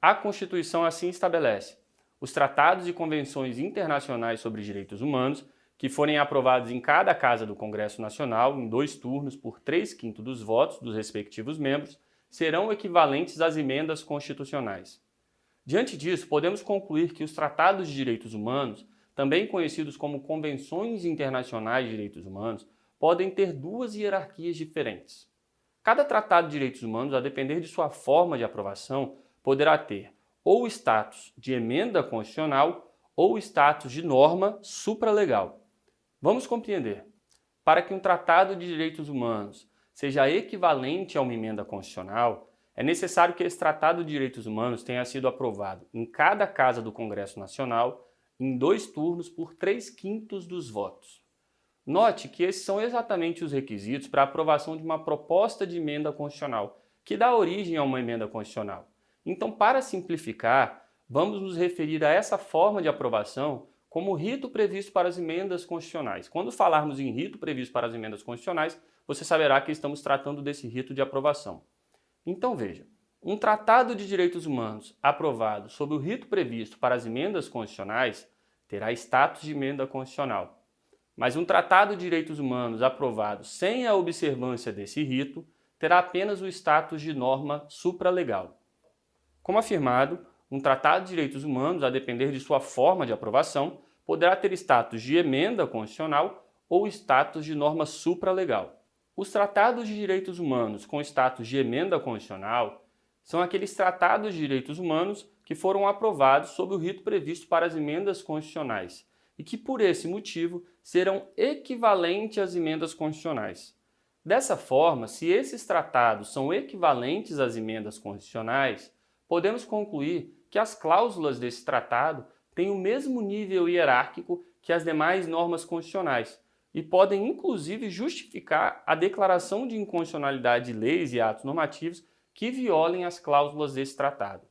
A Constituição assim estabelece: os tratados e convenções internacionais sobre direitos humanos, que forem aprovados em cada casa do Congresso Nacional, em 2 turnos por 3/5 dos votos dos respectivos membros, serão equivalentes às emendas constitucionais. Diante disso, podemos concluir que os tratados de direitos humanos, também conhecidos como convenções internacionais de direitos humanos, podem ter 2 hierarquias diferentes. Cada tratado de direitos humanos, a depender de sua forma de aprovação, poderá ter ou o status de emenda constitucional ou o status de norma supralegal. Vamos compreender. Para que um tratado de direitos humanos seja equivalente a uma emenda constitucional, é necessário que esse tratado de direitos humanos tenha sido aprovado em cada casa do Congresso Nacional em 2 turnos por 3/5 dos votos. Note que esses são exatamente os requisitos para a aprovação de uma proposta de emenda constitucional, que dá origem a uma emenda constitucional. Então, para simplificar, vamos nos referir a essa forma de aprovação como rito previsto para as emendas constitucionais. Quando falarmos em rito previsto para as emendas constitucionais, você saberá que estamos tratando desse rito de aprovação. Então veja, um tratado de direitos humanos aprovado sob o rito previsto para as emendas constitucionais terá status de emenda constitucional. Mas um tratado de direitos humanos aprovado sem a observância desse rito terá apenas o status de norma supralegal. Como afirmado, um tratado de direitos humanos, a depender de sua forma de aprovação, poderá ter status de emenda constitucional ou status de norma supralegal. Os tratados de direitos humanos com status de emenda constitucional são aqueles tratados de direitos humanos que foram aprovados sob o rito previsto para as emendas constitucionais e que, por esse motivo, serão equivalentes às emendas constitucionais. Dessa forma, se esses tratados são equivalentes às emendas constitucionais, podemos concluir que as cláusulas desse tratado têm o mesmo nível hierárquico que as demais normas constitucionais e podem inclusive justificar a declaração de inconstitucionalidade de leis e atos normativos que violem as cláusulas desse tratado.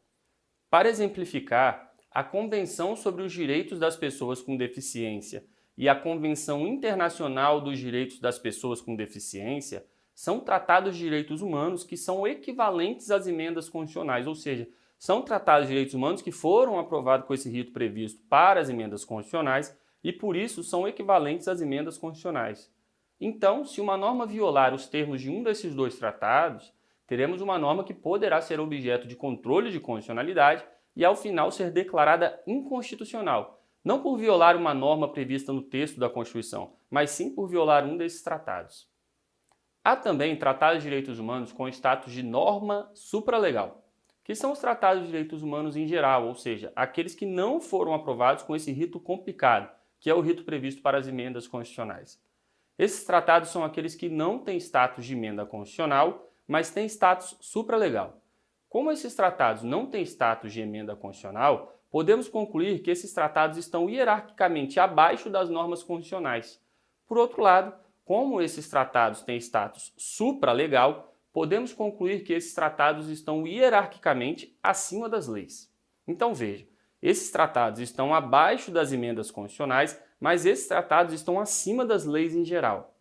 Para exemplificar, a Convenção sobre os Direitos das Pessoas com Deficiência e a Convenção Internacional dos Direitos das Pessoas com Deficiência são tratados de direitos humanos que são equivalentes às emendas constitucionais, ou seja, são tratados de direitos humanos que foram aprovados com esse rito previsto para as emendas constitucionais e, por isso, são equivalentes às emendas constitucionais. Então, se uma norma violar os termos de um desses 2 tratados, teremos uma norma que poderá ser objeto de controle de constitucionalidade e, ao final, ser declarada inconstitucional, não por violar uma norma prevista no texto da Constituição, mas sim por violar um desses tratados. Há também tratados de direitos humanos com status de norma supralegal, que são os tratados de direitos humanos em geral, ou seja, aqueles que não foram aprovados com esse rito complicado, que é o rito previsto para as emendas constitucionais. Esses tratados são aqueles que não têm status de emenda constitucional, mas têm status supralegal. Como esses tratados não têm status de emenda constitucional, podemos concluir que esses tratados estão hierarquicamente abaixo das normas constitucionais. Por outro lado, como esses tratados têm status supralegal, podemos concluir que esses tratados estão hierarquicamente acima das leis. Então veja, esses tratados estão abaixo das emendas constitucionais, mas esses tratados estão acima das leis em geral.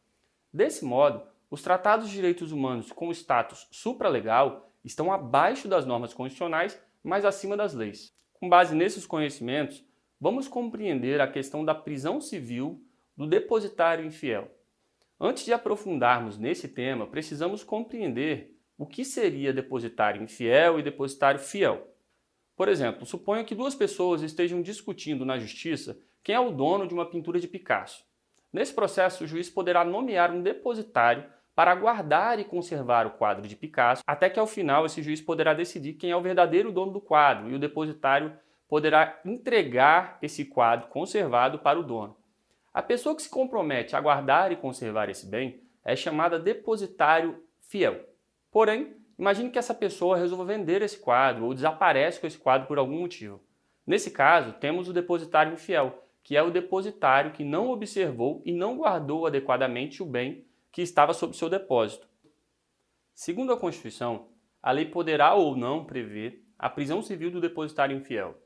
Desse modo, os tratados de direitos humanos com status supralegal estão abaixo das normas constitucionais, mas acima das leis. Com base nesses conhecimentos, vamos compreender a questão da prisão civil do depositário infiel. Antes de aprofundarmos nesse tema, precisamos compreender o que seria depositário infiel e depositário fiel. Por exemplo, suponha que 2 pessoas estejam discutindo na justiça quem é o dono de uma pintura de Picasso. Nesse processo, o juiz poderá nomear um depositário para guardar e conservar o quadro de Picasso, até que ao final esse juiz poderá decidir quem é o verdadeiro dono do quadro e o depositário poderá entregar esse quadro conservado para o dono. A pessoa que se compromete a guardar e conservar esse bem é chamada depositário fiel. Porém, imagine que essa pessoa resolva vender esse quadro ou desaparece com esse quadro por algum motivo. Nesse caso, temos o depositário infiel, que é o depositário que não observou e não guardou adequadamente o bem que estava sob seu depósito. Segundo a Constituição, a lei poderá ou não prever a prisão civil do depositário infiel.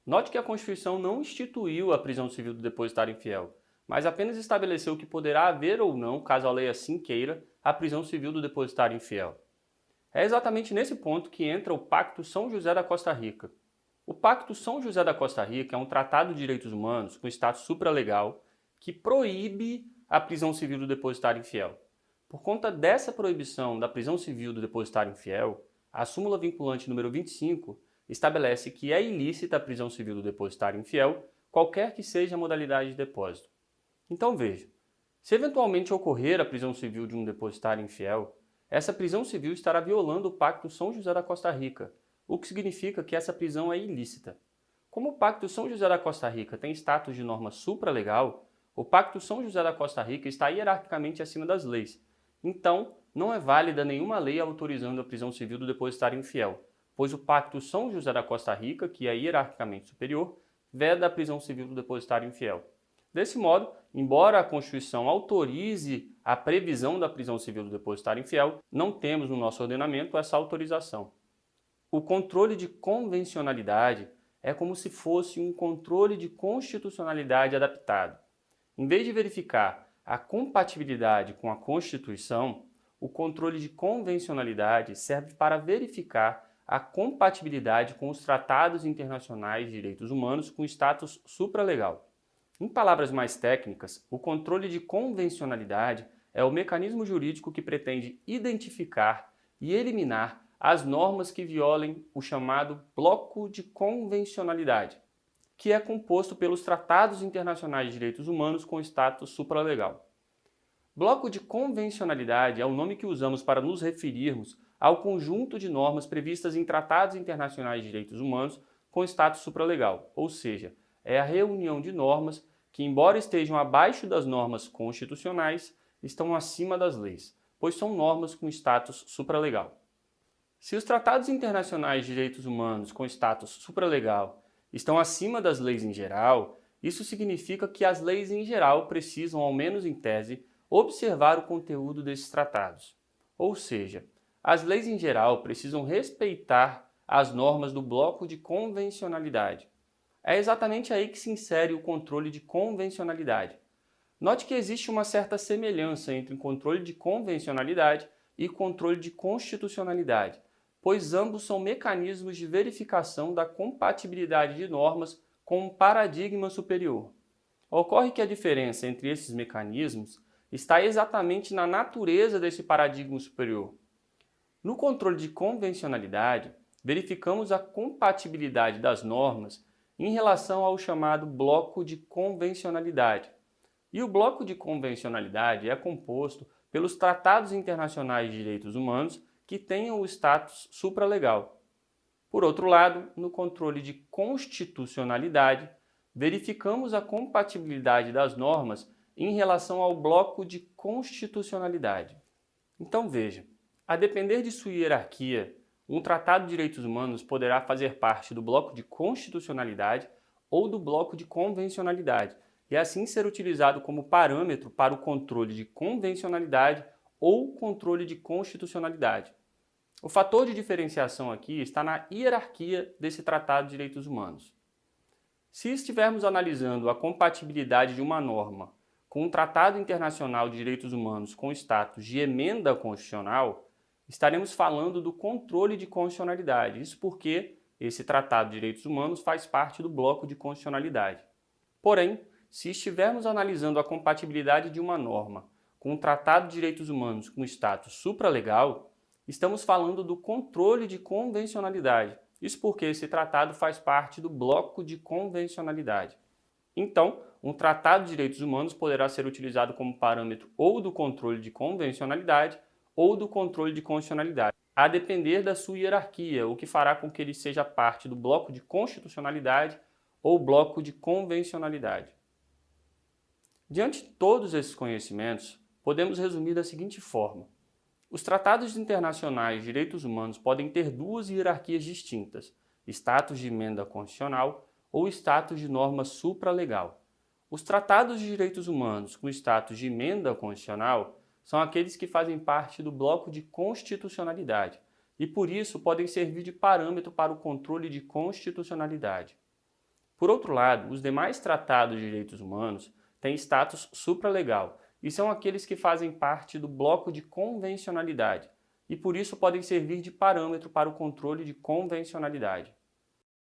Note que a Constituição não instituiu a prisão civil do depositário infiel, mas apenas estabeleceu que poderá haver ou não, caso a lei assim queira, a prisão civil do depositário infiel. É exatamente nesse ponto que entra o Pacto São José da Costa Rica. O Pacto São José da Costa Rica é um tratado de direitos humanos com status supralegal que proíbe a prisão civil do depositário infiel. Por conta dessa proibição da prisão civil do depositário infiel, a súmula vinculante número 25 estabelece que é ilícita a prisão civil do depositário infiel, qualquer que seja a modalidade de depósito. Então veja, se eventualmente ocorrer a prisão civil de um depositário infiel, essa prisão civil estará violando o Pacto São José da Costa Rica, o que significa que essa prisão é ilícita. Como o Pacto São José da Costa Rica tem status de norma supralegal, o Pacto São José da Costa Rica está hierarquicamente acima das leis. Então, não é válida nenhuma lei autorizando a prisão civil do depositário infiel, pois o Pacto São José da Costa Rica, que é hierarquicamente superior, veda a prisão civil do depositário infiel. Desse modo, embora a Constituição autorize a previsão da prisão civil do depositário infiel, não temos no nosso ordenamento essa autorização. O controle de convencionalidade é como se fosse um controle de constitucionalidade adaptado. Em vez de verificar a compatibilidade com a Constituição, o controle de convencionalidade serve para verificar a compatibilidade com os tratados internacionais de direitos humanos com status supralegal. Em palavras mais técnicas, o controle de convencionalidade é o mecanismo jurídico que pretende identificar e eliminar as normas que violem o chamado bloco de convencionalidade, que é composto pelos tratados internacionais de direitos humanos com status supralegal. Bloco de convencionalidade é o nome que usamos para nos referirmos ao conjunto de normas previstas em tratados internacionais de direitos humanos com status supralegal, ou seja, é a reunião de normas que, embora estejam abaixo das normas constitucionais, estão acima das leis, pois são normas com status supralegal. Se os tratados internacionais de direitos humanos com status supralegal estão acima das leis em geral, isso significa que as leis em geral precisam, ao menos em tese, observar o conteúdo desses tratados. Ou seja, as leis em geral precisam respeitar as normas do bloco de convencionalidade. É exatamente aí que se insere o controle de convencionalidade. Note que existe uma certa semelhança entre controle de convencionalidade e controle de constitucionalidade, pois ambos são mecanismos de verificação da compatibilidade de normas com um paradigma superior. Ocorre que a diferença entre esses mecanismos está exatamente na natureza desse paradigma superior. No controle de convencionalidade, verificamos a compatibilidade das normas em relação ao chamado bloco de convencionalidade. E o bloco de convencionalidade é composto pelos tratados internacionais de direitos humanos que tenham o status supralegal. Por outro lado, no controle de constitucionalidade, verificamos a compatibilidade das normas em relação ao bloco de constitucionalidade. Então veja, a depender de sua hierarquia, um tratado de direitos humanos poderá fazer parte do bloco de constitucionalidade ou do bloco de convencionalidade, e assim ser utilizado como parâmetro para o controle de convencionalidade ou controle de constitucionalidade. O fator de diferenciação aqui está na hierarquia desse tratado de direitos humanos. Se estivermos analisando a compatibilidade de uma norma com um tratado internacional de direitos humanos com status de emenda constitucional, estaremos falando do controle de constitucionalidade. Isso porque esse tratado de direitos humanos faz parte do bloco de constitucionalidade. Porém, se estivermos analisando a compatibilidade de uma norma com um tratado de direitos humanos com status supralegal, estamos falando do controle de convencionalidade. Isso porque esse tratado faz parte do bloco de convencionalidade. Então, um tratado de direitos humanos poderá ser utilizado como parâmetro ou do controle de convencionalidade ou do controle de constitucionalidade, a depender da sua hierarquia, o que fará com que ele seja parte do bloco de constitucionalidade ou bloco de convencionalidade. Diante de todos esses conhecimentos, podemos resumir da seguinte forma: os tratados internacionais de direitos humanos podem ter duas hierarquias distintas, status de emenda constitucional ou status de norma supralegal. Os tratados de direitos humanos com status de emenda constitucional são aqueles que fazem parte do bloco de constitucionalidade e, por isso, podem servir de parâmetro para o controle de constitucionalidade. Por outro lado, os demais tratados de direitos humanos têm status supralegal e são aqueles que fazem parte do bloco de convencionalidade e por isso podem servir de parâmetro para o controle de convencionalidade.